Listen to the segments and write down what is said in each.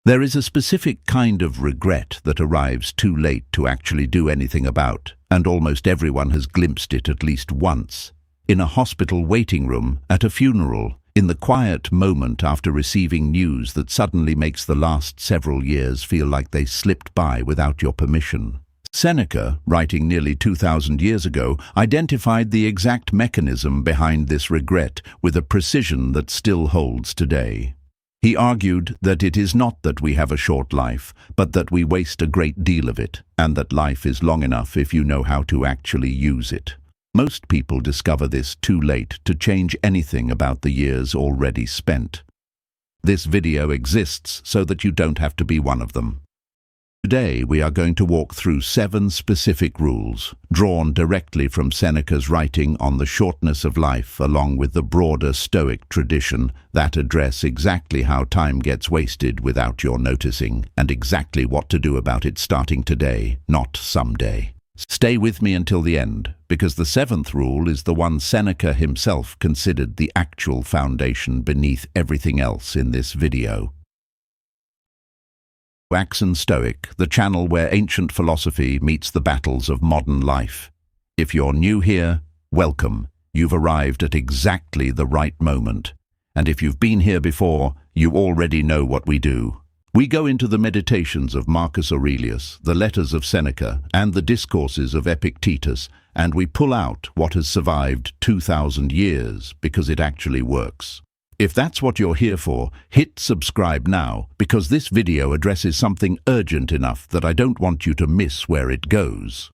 There is a specific kind of regret that arrives too late to actually do anything about, and almost everyone has glimpsed it at least once. In a hospital waiting room, at a funeral, in the quiet moment after receiving news that suddenly makes the last several years feel like they slipped by without your permission. Seneca, writing nearly 2,000 years ago, identified the exact mechanism behind this regret with a precision that still holds today. He argued that it is not that we have a short life, but that we waste a great deal of it, and that life is long enough if you know how to actually use it. Most people discover this too late to change anything about the years already spent. This video exists so that you don't have to be one of them. Today we are going to walk through 7 specific rules, drawn directly from Seneca's writing on the shortness of life along with the broader Stoic tradition that address exactly how time gets wasted without your noticing and exactly what to do about it starting today, not someday. Stay with me until the end, because the 7th rule is the one Seneca himself considered the actual foundation beneath everything else in this video. Waxen Stoic, the channel where ancient philosophy meets the battles of modern life. If you're new here, welcome. You've arrived at exactly the right moment. And if you've been here before, you already know what we do. We go into the meditations of Marcus Aurelius, the letters of Seneca, and the discourses of Epictetus, and we pull out what has survived 2,000 years because it actually works. If that's what you're here for, hit subscribe now, because this video addresses something urgent enough that I don't want you to miss where it goes.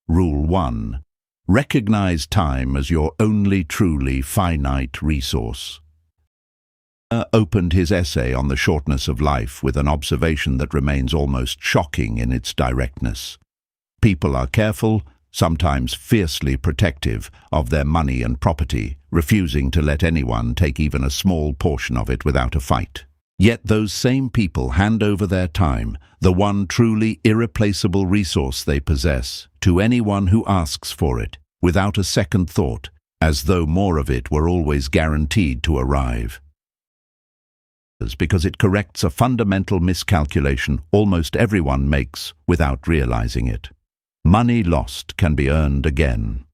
Rule 1. Recognize time as your only truly finite resource. Opened his essay on the shortness of life with an observation that remains almost shocking in its directness. People are careful, sometimes fiercely protective, of their money and property, refusing to let anyone take even a small portion of it without a fight. Yet those same people hand over their time, the one truly irreplaceable resource they possess, to anyone who asks for it, without a second thought, as though more of it were always guaranteed to arrive. Because it corrects a fundamental miscalculation almost everyone makes without realizing it. Money lost can be earned again.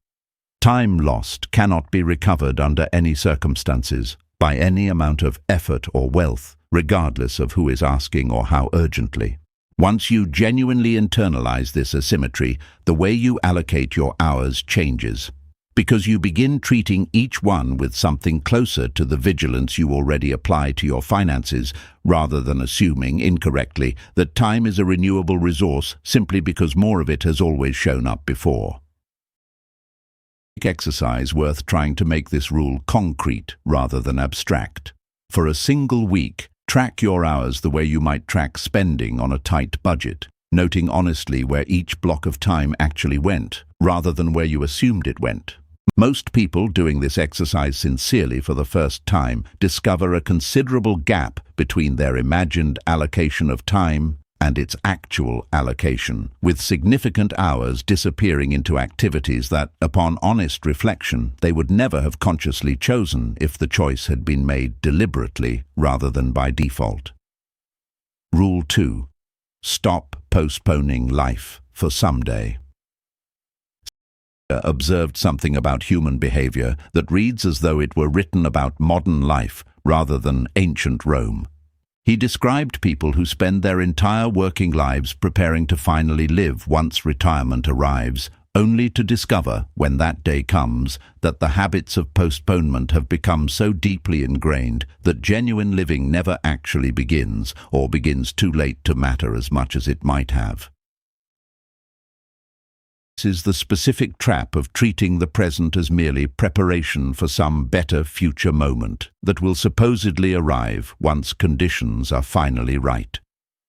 Time lost cannot be recovered under any circumstances, by any amount of effort or wealth, regardless of who is asking or how urgently. Once you genuinely internalize this asymmetry, the way you allocate your hours changes, because you begin treating each one with something closer to the vigilance you already apply to your finances, rather than assuming, incorrectly, that time is a renewable resource simply because more of it has always shown up before. Exercise worth trying to make this rule concrete rather than abstract. For a single week, track your hours the way you might track spending on a tight budget, noting honestly where each block of time actually went, rather than where you assumed it went. Most people doing this exercise sincerely for the first time discover a considerable gap between their imagined allocation of time and its actual allocation, with significant hours disappearing into activities that, upon honest reflection, they would never have consciously chosen if the choice had been made deliberately rather than by default. Rule 2. Stop postponing life for someday. Observed something about human behavior that reads as though it were written about modern life rather than ancient Rome. He described people who spend their entire working lives preparing to finally live once retirement arrives, only to discover, when that day comes, that the habits of postponement have become so deeply ingrained that genuine living never actually begins, or begins too late to matter as much as it might have. This is the specific trap of treating the present as merely preparation for some better future moment that will supposedly arrive once conditions are finally right.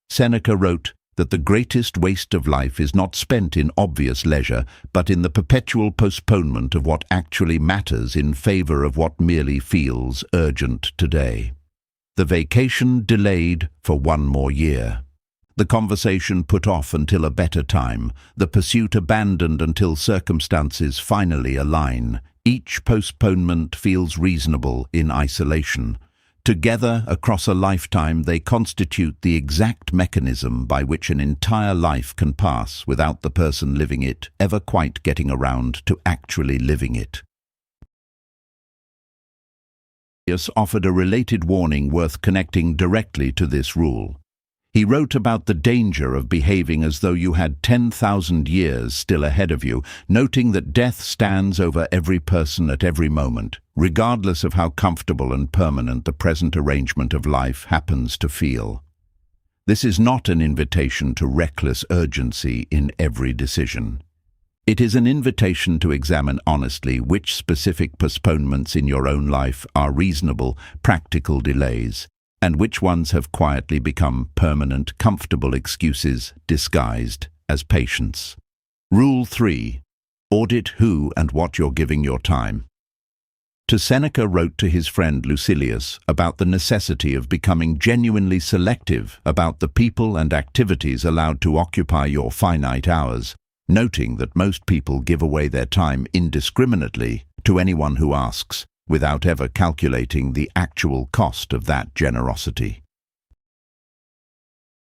Seneca wrote that the greatest waste of life is not spent in obvious leisure, but in the perpetual postponement of what actually matters in favor of what merely feels urgent today. The vacation delayed for one more year. The conversation put off until a better time, the pursuit abandoned until circumstances finally align. Each postponement feels reasonable in isolation. Together, across a lifetime, they constitute the exact mechanism by which an entire life can pass without the person living it ever quite getting around to actually living it. Aurelius offered a related warning worth connecting directly to this rule. He wrote about the danger of behaving as though you had 10,000 years still ahead of you, noting that death stands over every person at every moment, regardless of how comfortable and permanent the present arrangement of life happens to feel. This is not an invitation to reckless urgency in every decision. It is an invitation to examine honestly which specific postponements in your own life are reasonable, practical delays, and which ones have quietly become permanent, comfortable excuses disguised as patience. Rule 3. Audit who and what you're giving your time. Seneca wrote to his friend Lucilius about the necessity of becoming genuinely selective about the people and activities allowed to occupy your finite hours, noting that most people give away their time indiscriminately to anyone who asks, without ever calculating the actual cost of that generosity.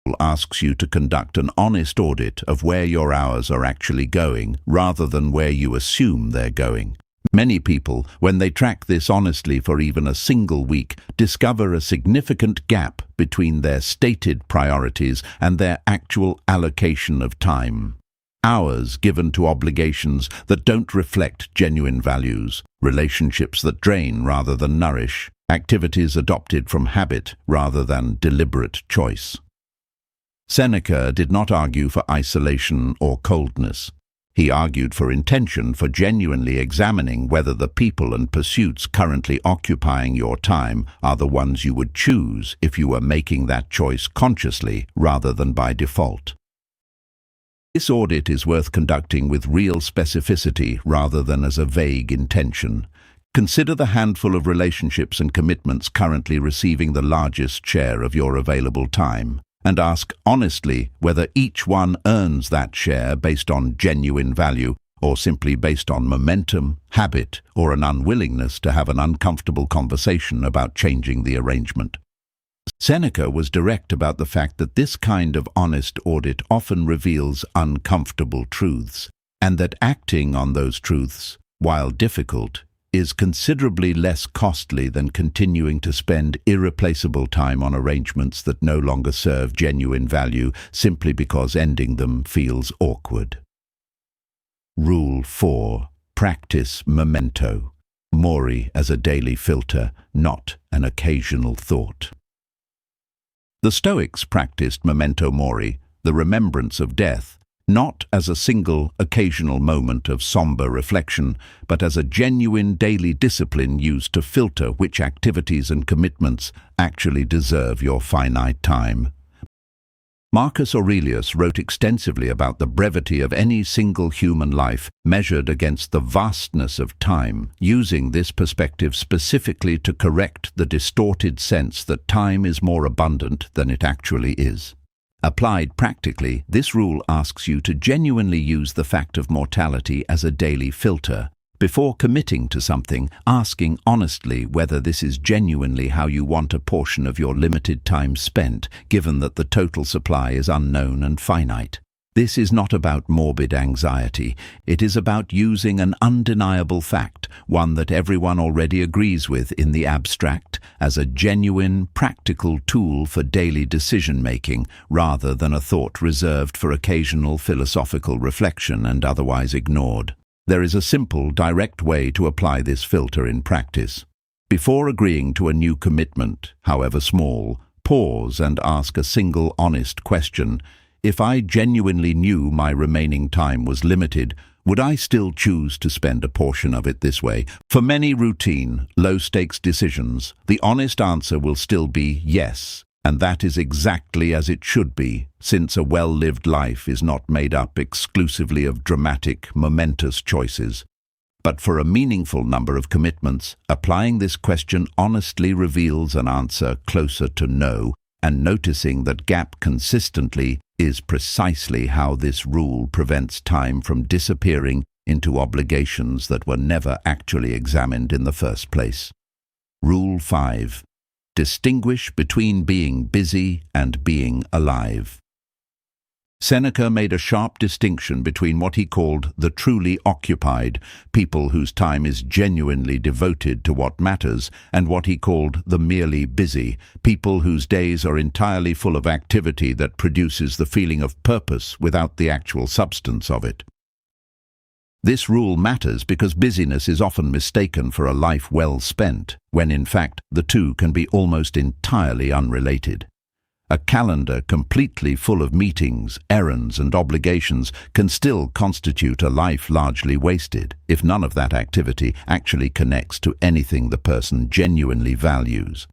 It asks you to conduct an honest audit of where your hours are actually going, rather than where you assume they're going. Many people, when they track this honestly for even a single week, discover a significant gap between their stated priorities and their actual allocation of time. Hours given to obligations that don't reflect genuine values, relationships that drain rather than nourish, activities adopted from habit rather than deliberate choice. Seneca did not argue for isolation or coldness. He argued for intention, for genuinely examining whether the people and pursuits currently occupying your time are the ones you would choose if you were making that choice consciously rather than by default. This audit is worth conducting with real specificity rather than as a vague intention. Consider the handful of relationships and commitments currently receiving the largest share of your available time, and ask honestly whether each one earns that share based on genuine value or simply based on momentum, habit, or an unwillingness to have an uncomfortable conversation about changing the arrangement. Seneca was direct about the fact that this kind of honest audit often reveals uncomfortable truths, and that acting on those truths, while difficult, is considerably less costly than continuing to spend irreplaceable time on arrangements that no longer serve genuine value simply because ending them feels awkward. Rule 4. Practice Memento. Mori as a daily filter, not an occasional thought. The Stoics practiced memento mori, the remembrance of death, not as a single, occasional moment of somber reflection, but as a genuine daily discipline used to filter which activities and commitments actually deserve your finite time. Marcus Aurelius wrote extensively about the brevity of any single human life measured against the vastness of time, using this perspective specifically to correct the distorted sense that time is more abundant than it actually is. Applied practically, this rule asks you to genuinely use the fact of mortality as a daily filter. Before committing to something, asking honestly whether this is genuinely how you want a portion of your limited time spent, given that the total supply is unknown and finite. This is not about morbid anxiety. It is about using an undeniable fact, one that everyone already agrees with in the abstract, as a genuine, practical tool for daily decision-making, rather than a thought reserved for occasional philosophical reflection and otherwise ignored. There is a simple, direct way to apply this filter in practice. Before agreeing to a new commitment, however small, pause and ask a single honest question. If I genuinely knew my remaining time was limited, would I still choose to spend a portion of it this way? For many routine, low-stakes decisions, the honest answer will still be yes. And that is exactly as it should be, since a well-lived life is not made up exclusively of dramatic, momentous choices. But for a meaningful number of commitments, applying this question honestly reveals an answer closer to no, and noticing that gap consistently is precisely how this rule prevents time from disappearing into obligations that were never actually examined in the first place. Rule 5. Distinguish between being busy and being alive. Seneca made a sharp distinction between what he called the truly occupied, people whose time is genuinely devoted to what matters, and what he called the merely busy, people whose days are entirely full of activity that produces the feeling of purpose without the actual substance of it. This rule matters because busyness is often mistaken for a life well spent, when in fact the two can be almost entirely unrelated. A calendar completely full of meetings, errands, and obligations can still constitute a life largely wasted, if none of that activity actually connects to anything the person genuinely values.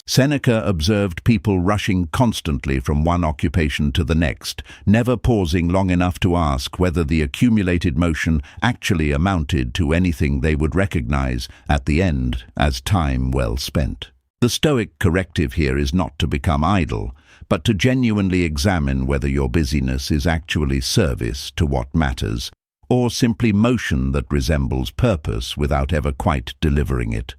Seneca observed people rushing constantly from one occupation to the next, never pausing long enough to ask whether the accumulated motion actually amounted to anything they would recognize at the end as time well spent. The Stoic corrective here is not to become idle, but to genuinely examine whether your busyness is actually service to what matters, or simply motion that resembles purpose without ever quite delivering it.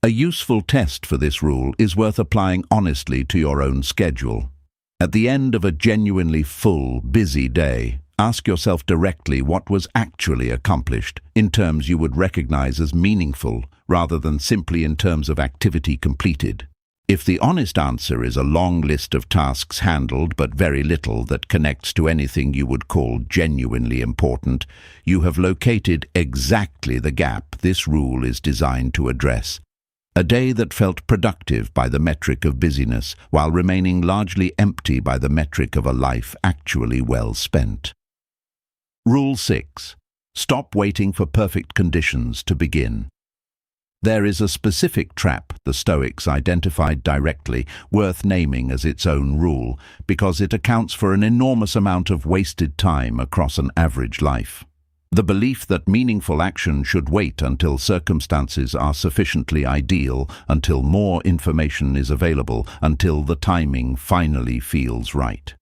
A useful test for this rule is worth applying honestly to your own schedule. At the end of a genuinely full, busy day, ask yourself directly what was actually accomplished in terms you would recognize as meaningful, rather than simply in terms of activity completed. If the honest answer is a long list of tasks handled but very little that connects to anything you would call genuinely important, you have located exactly the gap this rule is designed to address. A day that felt productive by the metric of busyness, while remaining largely empty by the metric of a life actually well spent. Rule 6. Stop waiting for perfect conditions to begin. There is a specific trap the Stoics identified directly, worth naming as its own rule, because it accounts for an enormous amount of wasted time across an average life. The belief that meaningful action should wait until circumstances are sufficiently ideal, until more information is available, until the timing finally feels right.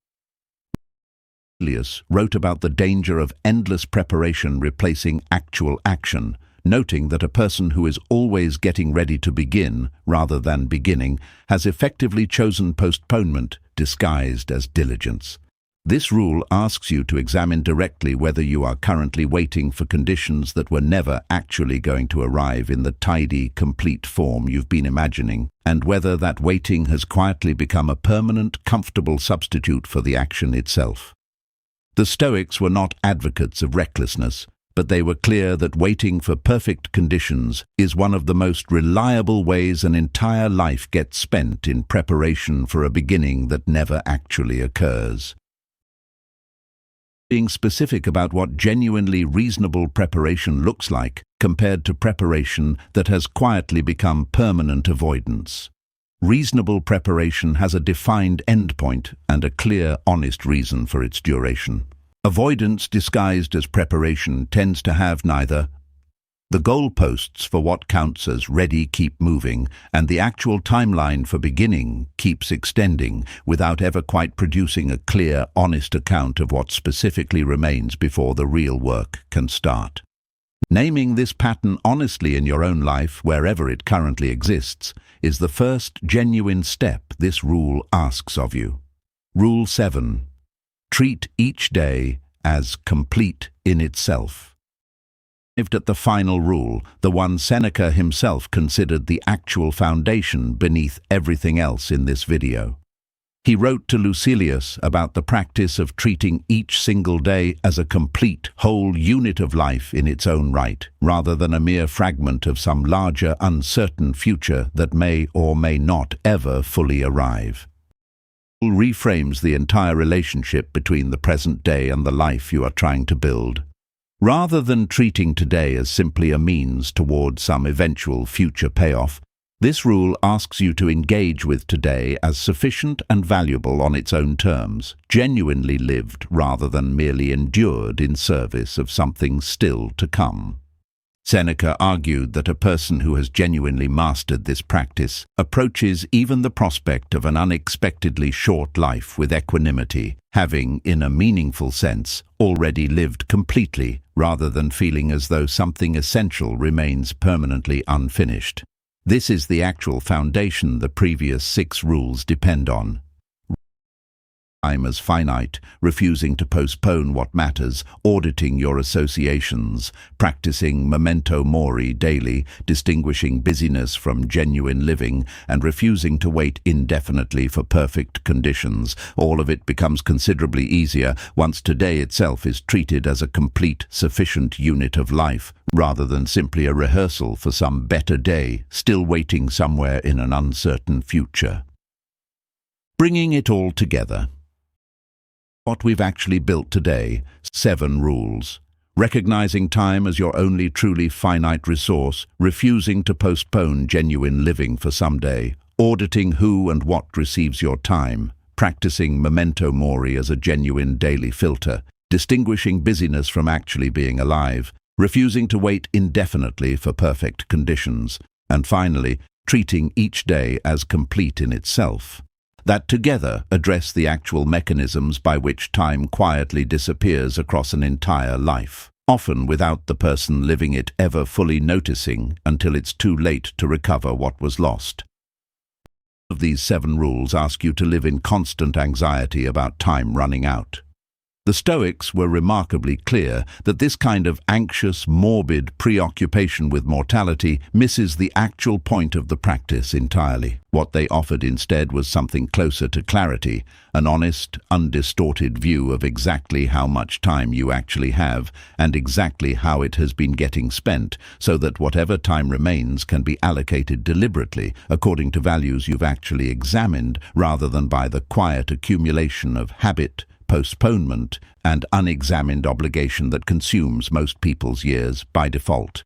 Aurelius wrote about the danger of endless preparation replacing actual action, noting that a person who is always getting ready to begin, rather than beginning, has effectively chosen postponement disguised as diligence. This rule asks you to examine directly whether you are currently waiting for conditions that were never actually going to arrive in the tidy, complete form you've been imagining, and whether that waiting has quietly become a permanent, comfortable substitute for the action itself. The Stoics were not advocates of recklessness, but they were clear that waiting for perfect conditions is one of the most reliable ways an entire life gets spent in preparation for a beginning that never actually occurs. Being specific about what genuinely reasonable preparation looks like compared to preparation that has quietly become permanent avoidance. Reasonable preparation has a defined endpoint and a clear, honest reason for its duration. Avoidance disguised as preparation tends to have neither. The goalposts for what counts as ready keep moving, and the actual timeline for beginning keeps extending without ever quite producing a clear, honest account of what specifically remains before the real work can start. Naming this pattern honestly in your own life, wherever it currently exists, is the first genuine step this rule asks of you. Rule 7. Treat each day as complete in itself. Arrived at the final rule, the one Seneca himself considered the actual foundation beneath everything else in this video. He wrote to Lucilius about the practice of treating each single day as a complete, whole unit of life in its own right, rather than a mere fragment of some larger, uncertain future that may or may not ever fully arrive. It reframes the entire relationship between the present day and the life you are trying to build. Rather than treating today as simply a means toward some eventual future payoff, this rule asks you to engage with today as sufficient and valuable on its own terms, genuinely lived rather than merely endured in service of something still to come. Seneca argued that a person who has genuinely mastered this practice approaches even the prospect of an unexpectedly short life with equanimity, having, in a meaningful sense, already lived completely, rather than feeling as though something essential remains permanently unfinished. This is the actual foundation the previous 6 rules depend on. Time as finite, refusing to postpone what matters, auditing your associations, practicing memento mori daily, distinguishing busyness from genuine living, and refusing to wait indefinitely for perfect conditions. All of it becomes considerably easier once today itself is treated as a complete, sufficient unit of life, rather than simply a rehearsal for some better day, still waiting somewhere in an uncertain future. Bringing it all together. What we've actually built today, 7 rules. Recognizing time as your only truly finite resource, refusing to postpone genuine living for someday, auditing who and what receives your time, practicing memento mori as a genuine daily filter, distinguishing busyness from actually being alive, refusing to wait indefinitely for perfect conditions, and finally, treating each day as complete in itself. That together address the actual mechanisms by which time quietly disappears across an entire life, often without the person living it ever fully noticing until it's too late to recover what was lost. These 7 rules ask you to live in constant anxiety about time running out. The Stoics were remarkably clear that this kind of anxious, morbid preoccupation with mortality misses the actual point of the practice entirely. What they offered instead was something closer to clarity, an honest, undistorted view of exactly how much time you actually have and exactly how it has been getting spent, so that whatever time remains can be allocated deliberately according to values you've actually examined, rather than by the quiet accumulation of habit, postponement, and unexamined obligation that consumes most people's years by default.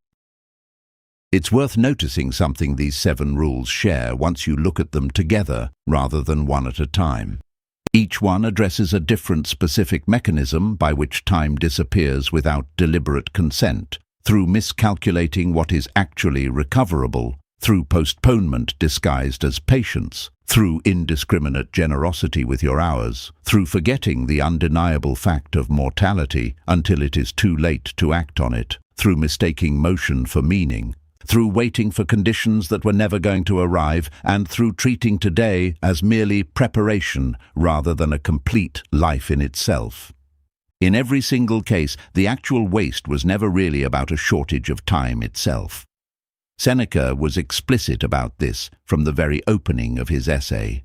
It's worth noticing something these 7 rules share once you look at them together rather than one at a time. Each one addresses a different specific mechanism by which time disappears without deliberate consent, through miscalculating what is actually recoverable, through postponement disguised as patience, through indiscriminate generosity with your hours, through forgetting the undeniable fact of mortality until it is too late to act on it, through mistaking motion for meaning, through waiting for conditions that were never going to arrive, and through treating today as merely preparation rather than a complete life in itself. In every single case, the actual waste was never really about a shortage of time itself. Seneca was explicit about this from the very opening of his essay.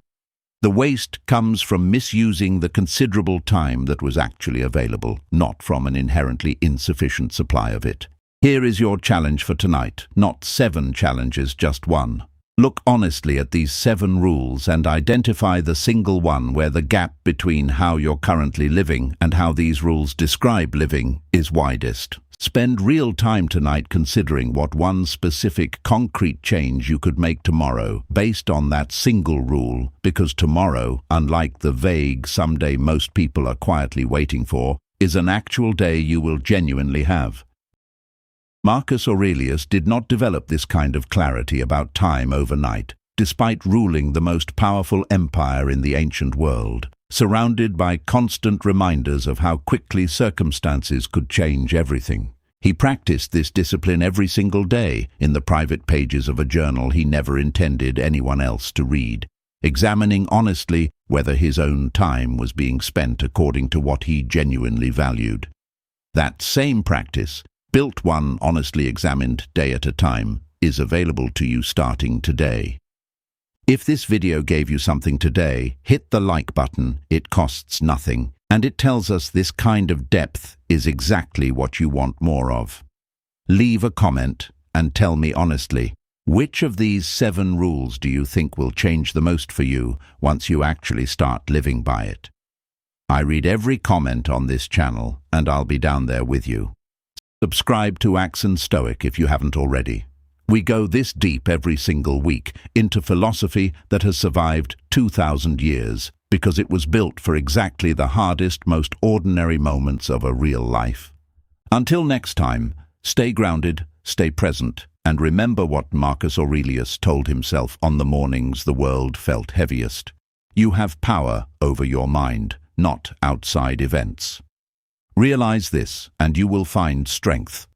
The waste comes from misusing the considerable time that was actually available, not from an inherently insufficient supply of it. Here is your challenge for tonight, not 7 challenges, just one. Look honestly at these 7 rules and identify the single one where the gap between how you're currently living and how these rules describe living is widest. Spend real time tonight considering what one specific concrete change you could make tomorrow based on that single rule, because tomorrow, unlike the vague someday most people are quietly waiting for, is an actual day you will genuinely have. Marcus Aurelius did not develop this kind of clarity about time overnight, despite ruling the most powerful empire in the ancient world, surrounded by constant reminders of how quickly circumstances could change everything. He practiced this discipline every single day in the private pages of a journal he never intended anyone else to read, examining honestly whether his own time was being spent according to what he genuinely valued. That same practice, built one honestly examined day at a time, is available to you starting today. If this video gave you something today, hit the like button. It costs nothing, and it tells us this kind of depth is exactly what you want more of. Leave a comment and tell me honestly, which of these 7 rules do you think will change the most for you once you actually start living by it? I read every comment on this channel, and I'll be down there with you. Subscribe to Axe & Stoic if you haven't already. We go this deep every single week into philosophy that has survived 2,000 years because it was built for exactly the hardest, most ordinary moments of a real life. Until next time, stay grounded, stay present, and remember what Marcus Aurelius told himself on the mornings the world felt heaviest. You have power over your mind, not outside events. Realize this, and you will find strength.